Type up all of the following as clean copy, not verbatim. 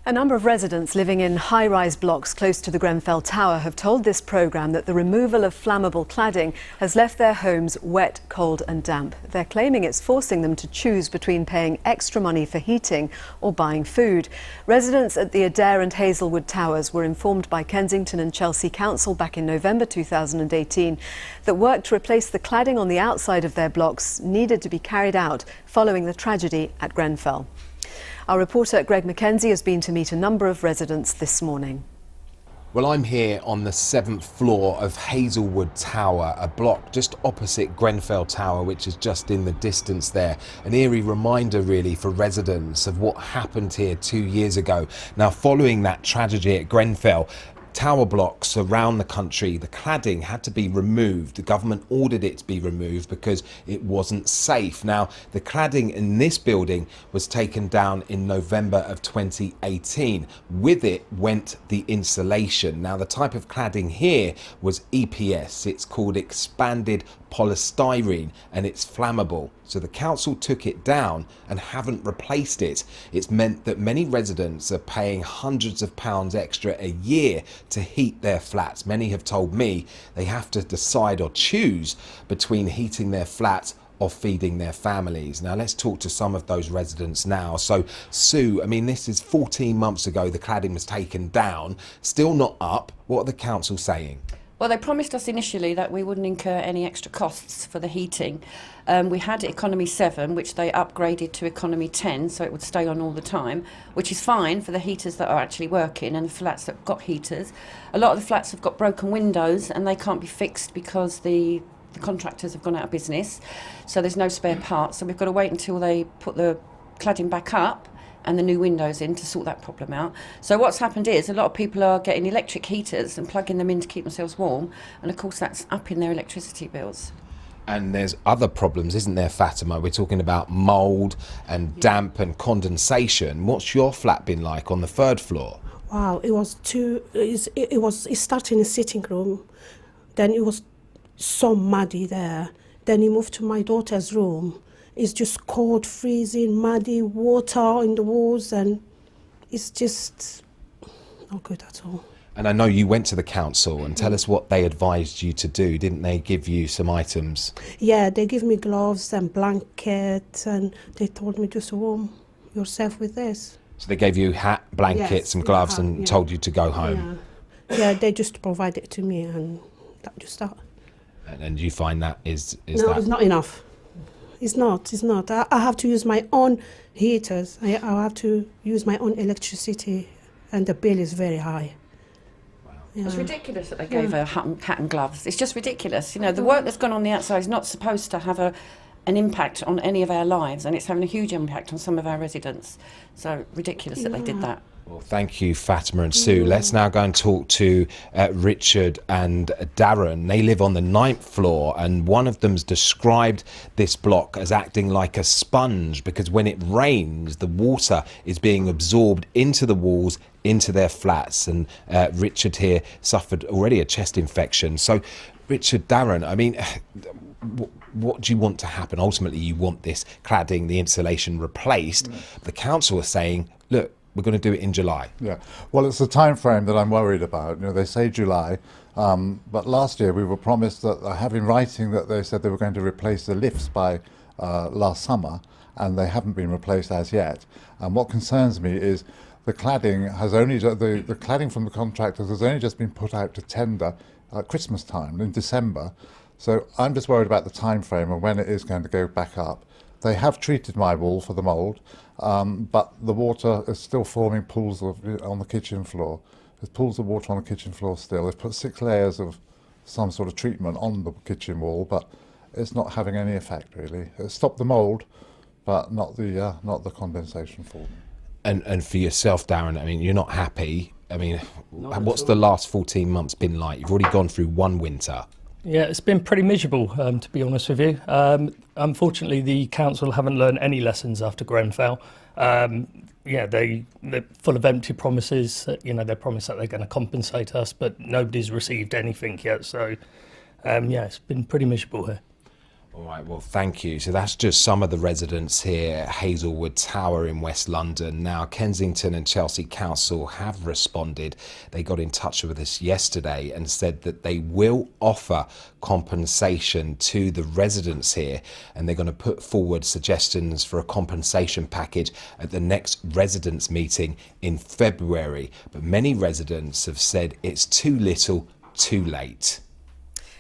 A number of residents living in high-rise blocks close to the Grenfell Tower have told this programme that the removal of flammable cladding has left their homes wet, cold and damp. They're claiming it's forcing them to choose between paying extra money for heating or buying food. Residents at the Adair and Hazelwood Towers were informed by Kensington and Chelsea Council back in November 2018 that work to replace the cladding on the outside of their blocks needed to be carried out following the tragedy at Grenfell. Our reporter Greg Mackenzie has been to meet a number of residents this morning. Well, I'm here on the 7th floor of Hazelwood Tower, a block just opposite Grenfell Tower, which is just in the distance there. An eerie reminder really for residents of what happened here 2 years ago. Now, following that tragedy at Grenfell, tower blocks around the country, the cladding had to be removed. The government ordered it to be removed because it wasn't safe. Now, the cladding in this building was taken down in November of 2018. With it went the insulation. Now, the type of cladding here was EPS. It's called expanded polystyrene and it's flammable. So the council took it down and haven't replaced it. It's meant that many residents are paying hundreds of pounds extra a year to heat their flats. Many have told me they have to decide or choose between heating their flats or feeding their families. Now let's talk to some of those residents now. So Sue, I mean, this is 14 months ago the cladding was taken down, still not up. What are the council saying? Well, they promised us initially that we wouldn't incur any extra costs for the heating. We had Economy 7, which they upgraded to Economy 10, so it would stay on all the time, which is fine for the heaters that are actually working and the flats that have got heaters. A lot of the flats have got broken windows and they can't be fixed because the contractors have gone out of business, so there's no spare parts. So we've got to wait until they put the cladding back up and the new windows in to sort that problem out. So what's happened is a lot of people are getting electric heaters and plugging them in to keep themselves warm, and of course that's upping their electricity bills. And there's other problems, isn't there, Fatima? We're talking about mould and damp and condensation. What's your flat been like on the 3rd floor? Wow, it started in the sitting room, then it was so muddy there. Then you moved to my daughter's room. It's just cold, freezing, muddy, water in the walls, and it's just not good at all. And I know you went to the council, and tell us what they advised you to do. Didn't they give you some items? Yeah, they give me gloves and blankets, and they told me just warm yourself with this. So they gave you hat, blankets and gloves and told you to go home? Yeah, they just provided it to me, and that just that. And you find that is no, that... it's not enough. It's not. I have to use my own heaters. I have to use my own electricity, and the bill is very high. Wow. Yeah. It's ridiculous that they gave her hat and gloves. It's just ridiculous. You know, the work that's gone on the outside is not supposed to have an impact on any of our lives, and it's having a huge impact on some of our residents. So ridiculous that they did that. Well, thank you, Fatima and Sue. Let's now go and talk to Richard and Darren. They live on the 9th floor, and one of them's described this block as acting like a sponge because when it rains, the water is being absorbed into the walls, into their flats. And Richard here suffered already a chest infection. So, Richard, Darren, I mean, what do you want to happen? Ultimately, you want this cladding, the insulation replaced. The council is saying, look, we're going to do it in July. Yeah, well, it's the time frame that I'm worried about. You know, they say July, but last year we were promised that I have in writing that they said they were going to replace the lifts by last summer, and they haven't been replaced as yet. And what concerns me is the cladding has only the cladding from the contractors has only just been put out to tender at Christmas time in December. So I'm just worried about the time frame and when it is going to go back up. They have treated my wall for the mould, but the water is still forming pools on the kitchen floor. There's pools of water on the kitchen floor still. They've put 6 layers of some sort of treatment on the kitchen wall, but it's not having any effect really. It's stopped the mould, but not the condensation forming. And for yourself, Darren, I mean, you're not happy. I mean, what's the last 14 months been like? You've already gone through one winter. Yeah, it's been pretty miserable, to be honest with you. Unfortunately, the council haven't learned any lessons after Grenfell. Yeah, they're full of empty promises. You know, they promise that they're going to compensate us, but nobody's received anything yet. So, yeah, it's been pretty miserable here. All right, well, thank you. So that's just some of the residents here at Hazelwood Tower in West London. Now, Kensington and Chelsea Council have responded. They got in touch with us yesterday and said that they will offer compensation to the residents here, and they're going to put forward suggestions for a compensation package at the next residents' meeting in February. But many residents have said it's too little, too late.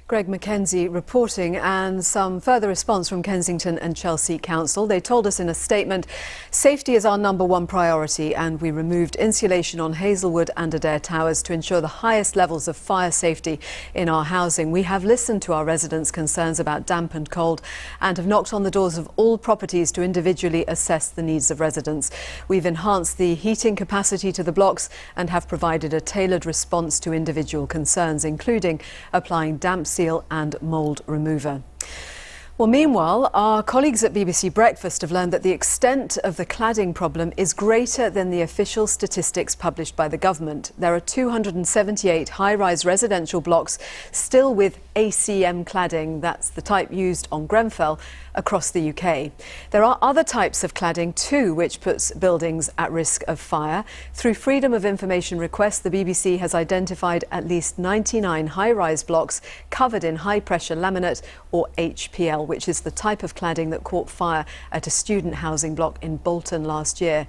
Greg Mackenzie reporting, and some further response from Kensington and Chelsea Council. They told us in a statement, safety is our #1 priority, and we removed insulation on Hazelwood and Adair Towers to ensure the highest levels of fire safety in our housing. We have listened to our residents' concerns about damp and cold and have knocked on the doors of all properties to individually assess the needs of residents. We've enhanced the heating capacity to the blocks and have provided a tailored response to individual concerns, including applying damp seal and mould remover. Well, meanwhile, our colleagues at BBC Breakfast have learned that the extent of the cladding problem is greater than the official statistics published by the government. There are 278 high-rise residential blocks still with ACM cladding, that's the type used on Grenfell, across the UK. There are other types of cladding too, which puts buildings at risk of fire. Through Freedom of Information requests, the BBC has identified at least 99 high-rise blocks covered in high-pressure laminate, or HPL, which is the type of cladding that caught fire at a student housing block in Bolton last year.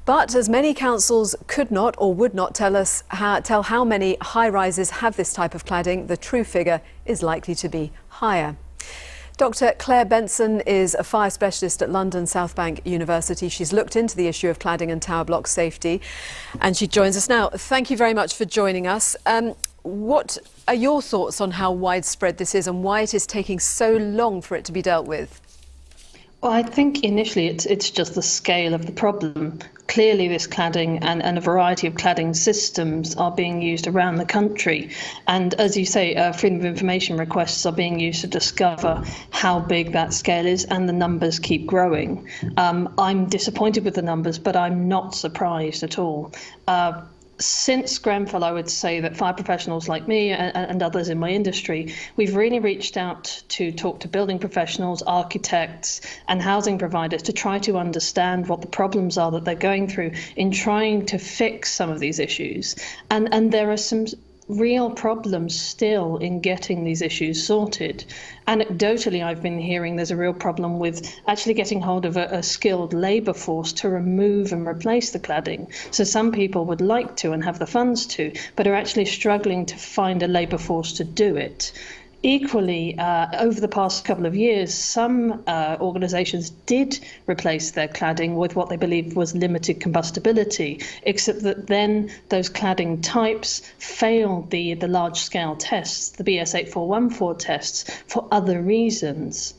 But as many councils could not or would not tell how many high-rises have this type of cladding, the true figure is likely to be higher. Dr Claire Benson is a fire specialist at London Southbank University. She's looked into the issue of cladding and tower block safety, and she joins us now. Thank you very much for joining us. What are your thoughts on how widespread this is and why it is taking so long for it to be dealt with? Well, I think initially it's just the scale of the problem. Clearly this cladding and a variety of cladding systems are being used around the country. And as you say, Freedom of Information requests are being used to discover how big that scale is, and the numbers keep growing. I'm disappointed with the numbers, but I'm not surprised at all. Since Grenfell, I would say that fire professionals like me and others in my industry, we've really reached out to talk to building professionals, architects and housing providers to try to understand what the problems are that they're going through in trying to fix some of these issues. And there are some real problems still in getting these issues sorted. Anecdotally, I've been hearing there's a real problem with actually getting hold of a skilled labour force to remove and replace the cladding. So some people would like to and have the funds to, but are actually struggling to find a labour force to do it. Equally, over the past couple of years, some organisations did replace their cladding with what they believed was limited combustibility, except that then those cladding types failed the large-scale tests, the BS 8414 tests, for other reasons.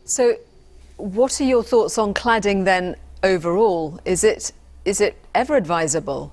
So what are your thoughts on cladding then overall? Is it ever advisable?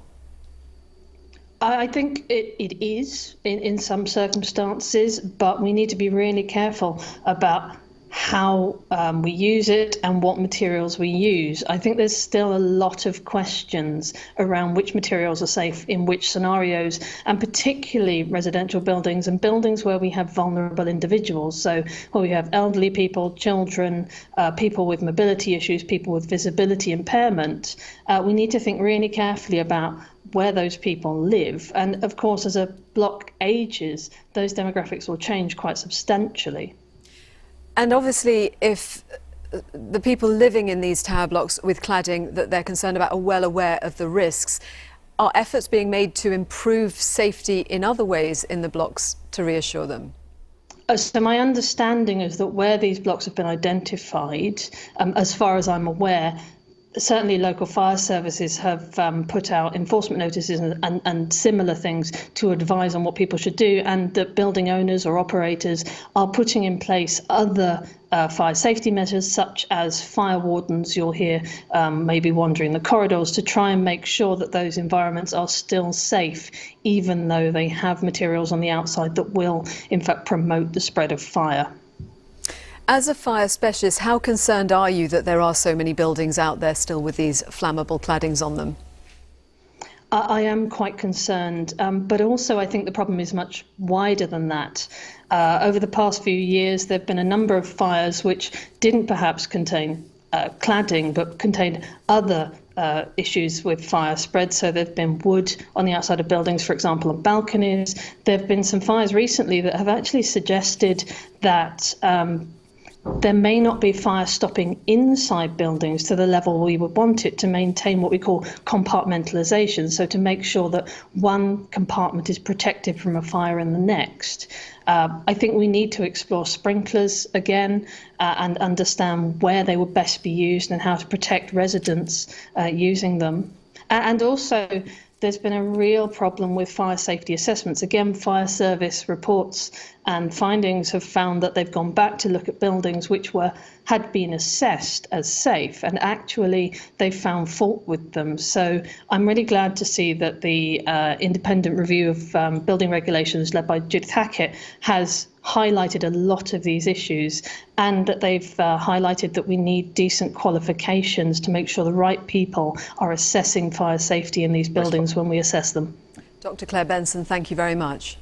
I think it is in some circumstances, but we need to be really careful about how we use it and what materials we use. I think there's still a lot of questions around which materials are safe in which scenarios, and particularly residential buildings and buildings where we have vulnerable individuals. So where we have elderly people, children, people with mobility issues, people with visibility impairment. We need to think really carefully about where those people live. And of course, as a block ages, those demographics will change quite substantially. And obviously, if the people living in these tower blocks with cladding that they're concerned about are well aware of the risks, are efforts being made to improve safety in other ways in the blocks to reassure them? So my understanding is that where these blocks have been identified, as far as I'm aware, certainly local fire services have put out enforcement notices and similar things to advise on what people should do, and that building owners or operators are putting in place other fire safety measures, such as fire wardens you'll hear maybe wandering the corridors, to try and make sure that those environments are still safe, even though they have materials on the outside that will in fact promote the spread of fire. As a fire specialist, how concerned are you that there are so many buildings out there still with these flammable claddings on them? I am quite concerned, but also I think the problem is much wider than that. Over the past few years, there have been a number of fires which didn't perhaps contain cladding, but contained other issues with fire spread. So there have been wood on the outside of buildings, for example, on balconies. There have been some fires recently that have actually suggested that there may not be fire stopping inside buildings to the level we would want it to maintain what we call compartmentalisation, so to make sure that one compartment is protected from a fire in the next. I think we need to explore sprinklers again and understand where they would best be used and how to protect residents using them. And also, there's been a real problem with fire safety assessments. Again, fire service reports and findings have found that they've gone back to look at buildings which had been assessed as safe, and actually they found fault with them. So I'm really glad to see that the independent review of building regulations led by Judith Hackett has highlighted a lot of these issues, and that they've highlighted that we need decent qualifications to make sure the right people are assessing fire safety in these buildings when we assess them. Dr Claire Benson, thank you very much.